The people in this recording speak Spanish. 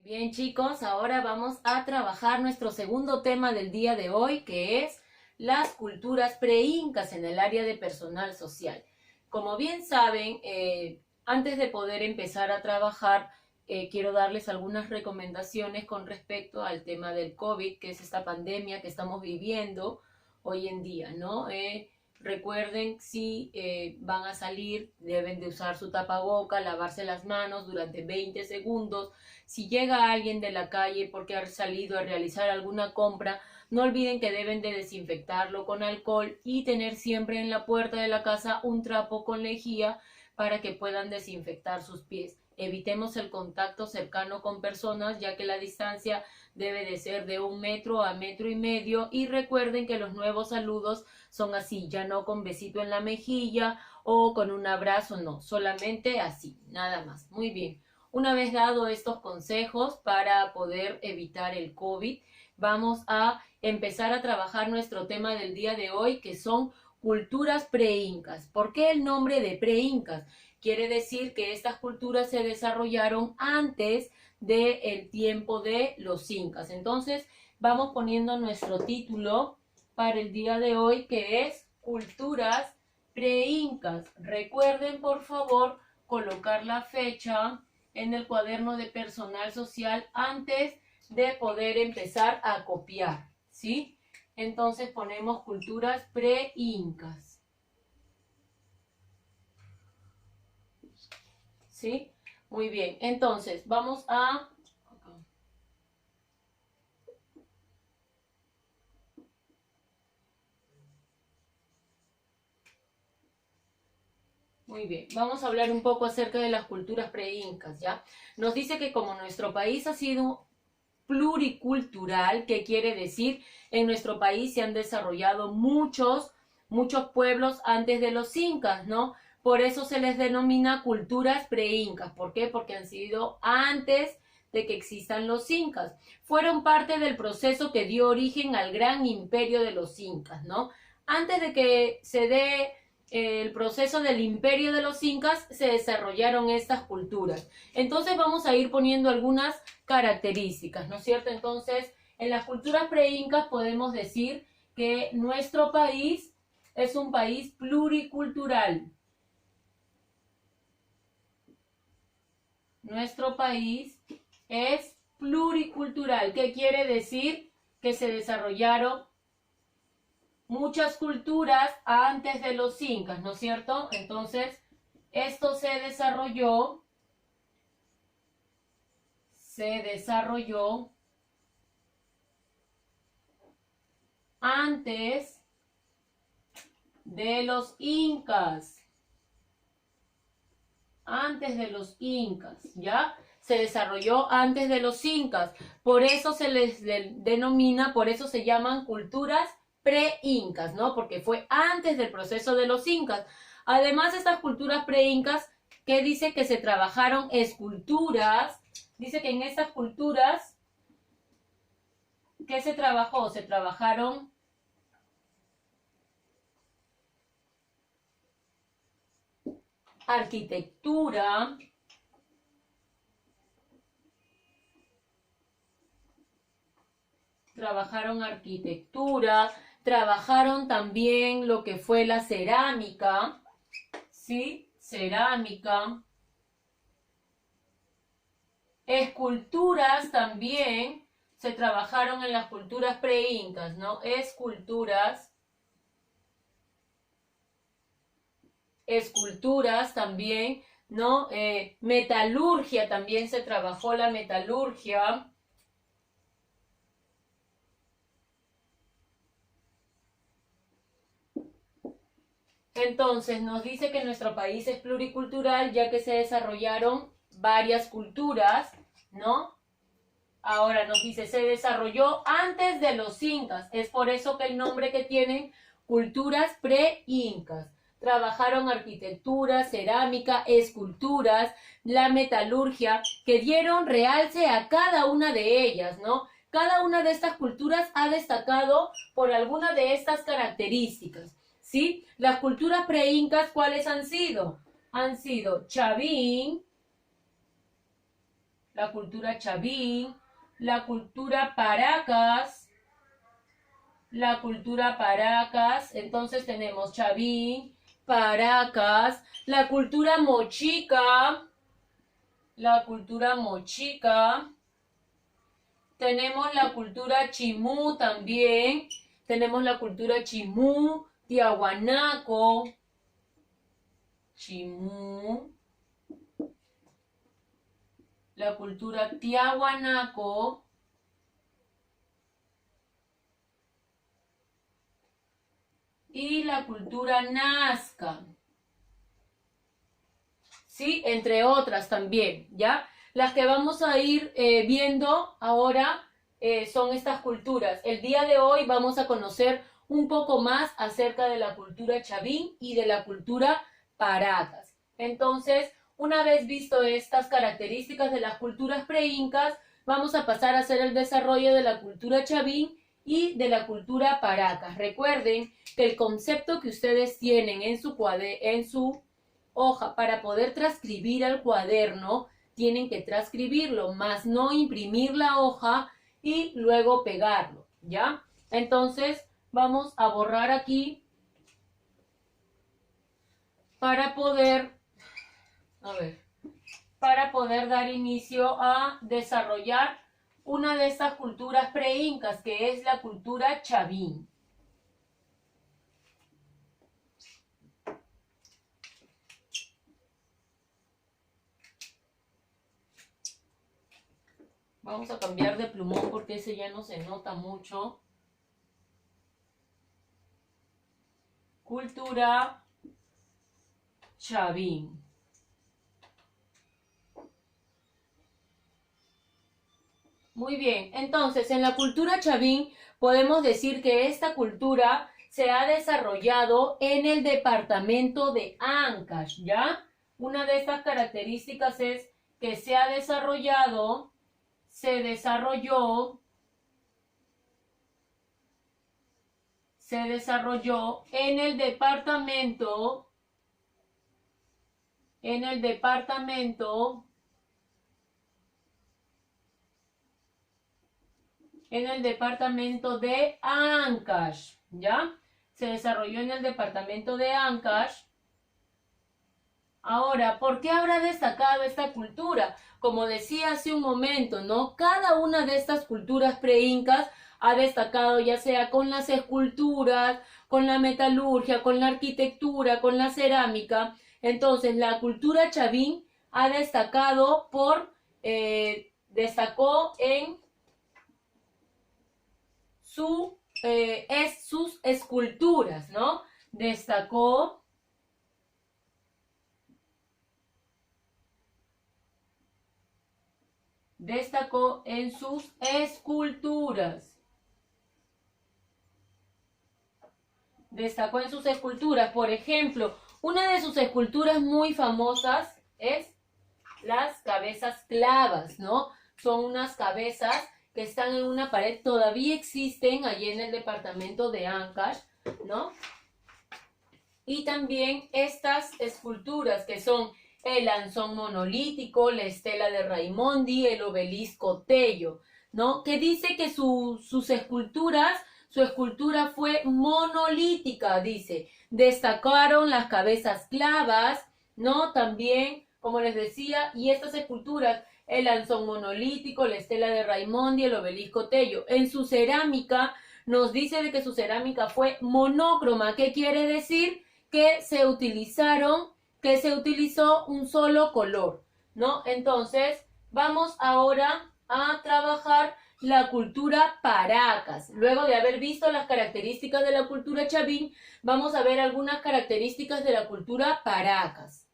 Bien, chicos, ahora vamos a trabajar nuestro segundo tema del día de hoy, que es las culturas pre-incas en el área de personal social. Como bien saben, antes de poder empezar a trabajar, quiero darles algunas recomendaciones con respecto al tema del COVID, que es esta pandemia que estamos viviendo hoy en día, ¿no? Recuerden, si van a salir, deben de usar su tapaboca, lavarse las manos durante 20 segundos. Si llega alguien de la calle porque ha salido a realizar alguna compra, no olviden que deben de desinfectarlo con alcohol y tener siempre en la puerta de la casa un trapo con lejía para que puedan desinfectar sus pies. Evitemos el contacto cercano con personas, ya que la distancia debe de ser de 1 metro a 1,5 metros, y recuerden que los nuevos saludos son así, ya no con besito en la mejilla o con un abrazo, no, solamente así, nada más. Muy bien. Una vez dado estos consejos para poder evitar el COVID, vamos a empezar a trabajar nuestro tema del día de hoy, que son culturas pre-incas. ¿Por qué el nombre de pre-incas? Quiere decir que estas culturas se desarrollaron antes del tiempo de los incas. Entonces, vamos poniendo nuestro título para el día de hoy, que es culturas pre-incas. Recuerden, por favor, colocar la fecha en el cuaderno de personal social antes de poder empezar a copiar, ¿sí? Entonces ponemos culturas pre-incas, ¿sí? Muy bien, entonces vamos a... Muy bien, vamos a hablar un poco acerca de las culturas pre-incas, ¿ya? Nos dice que como nuestro país ha sido pluricultural, ¿qué quiere decir? En nuestro país se han desarrollado muchos pueblos antes de los incas, ¿no? Por eso se les denomina culturas pre-incas. ¿Por qué? Porque han sido antes de que existan los incas. Fueron parte del proceso que dio origen al gran imperio de los incas, ¿no? Antes de que se dé el proceso del imperio de los incas, se desarrollaron estas culturas. Entonces vamos a ir poniendo algunas características, ¿no es cierto? Entonces, en las culturas pre-incas podemos decir que nuestro país es un país pluricultural. Nuestro país es pluricultural. ¿Qué quiere decir? Que se desarrollaron muchas culturas antes de los incas, ¿no es cierto? Entonces, esto se desarrolló antes de los incas. Antes de los incas, ¿ya? Se desarrolló antes de los incas. Por eso se les denomina, por eso se llaman culturas pre-incas, ¿no? Porque fue antes del proceso de los incas. Además, estas culturas pre-incas, ¿qué dice? Que se trabajaron esculturas. Dice que en estas culturas, ¿qué se trabajó? Se trabajaron arquitectura, trabajaron también lo que fue la cerámica, ¿sí? Cerámica. Esculturas también se trabajaron en las culturas pre-incas, ¿no? Esculturas también, ¿no? Metalurgia, también se trabajó la metalurgia. Entonces, nos dice que nuestro país es pluricultural, ya que se desarrollaron varias culturas, ¿no? Ahora nos dice, se desarrolló antes de los incas. Es por eso que el nombre que tienen, culturas pre-incas. Trabajaron arquitectura, cerámica, esculturas, la metalurgia, que dieron realce a cada una de ellas, ¿no? Cada una de estas culturas ha destacado por alguna de estas características, ¿sí? Las culturas pre-incas, ¿cuáles han sido? Han sido Chavín, la cultura chavín, la cultura paracas, la cultura paracas. Entonces tenemos chavín, paracas, la cultura mochica, tenemos la cultura chimú también, tenemos la cultura chimú, tiahuanaco, chimú, la cultura tiahuanaco, y la cultura nazca, ¿sí? Entre otras también, ¿ya? Las que vamos a ir viendo ahora son estas culturas. El día de hoy vamos a conocer un poco más acerca de la cultura chavín y de la cultura paracas. Entonces, una vez visto estas características de las culturas preincas, vamos a pasar a hacer el desarrollo de la cultura chavín y de la cultura paracas. Recuerden que el concepto que ustedes tienen en su hoja para poder transcribir al cuaderno, tienen que transcribirlo, más no imprimir la hoja y luego pegarlo, ¿ya? Entonces, vamos a borrar aquí para poder dar inicio a desarrollar una de estas culturas preincas, que es la cultura chavín. Vamos a cambiar de plumón porque ese ya no se nota mucho. Cultura chavín. Muy bien, entonces en la cultura chavín podemos decir que esta cultura se ha desarrollado en el departamento de Ancash, ¿ya? Una de estas características es que se desarrolló en el departamento de Ancash, ¿ya? Se desarrolló en el departamento de Ancash. Ahora, ¿por qué habrá destacado esta cultura? Como decía hace un momento, ¿no? Cada una de estas culturas preincas ha destacado ya sea con las esculturas, con la metalurgia, con la arquitectura, con la cerámica. Entonces, la cultura chavín ha destacado destacó en sus esculturas, ¿no? Destacó en sus esculturas. Destacó en sus esculturas. Por ejemplo, una de sus esculturas muy famosas es las cabezas clavas, ¿no? Son unas cabezas que están en una pared, todavía existen allí en el departamento de Ancash, ¿no? Y también estas esculturas que son el anzón monolítico, la estela de Raimondi, el obelisco Tello, ¿no? Que dice que su escultura fue monolítica, dice. Destacaron las cabezas clavas, ¿no? También, como les decía, y estas esculturas, el anzón monolítico, la estela de Raimondi, el obelisco Tello. En su cerámica nos dice de que su cerámica fue monócroma. ¿Qué quiere decir? Que se utilizó un solo color, ¿no? Entonces, vamos ahora a trabajar la cultura paracas. Luego de haber visto las características de la cultura chavín, vamos a ver algunas características de la cultura paracas.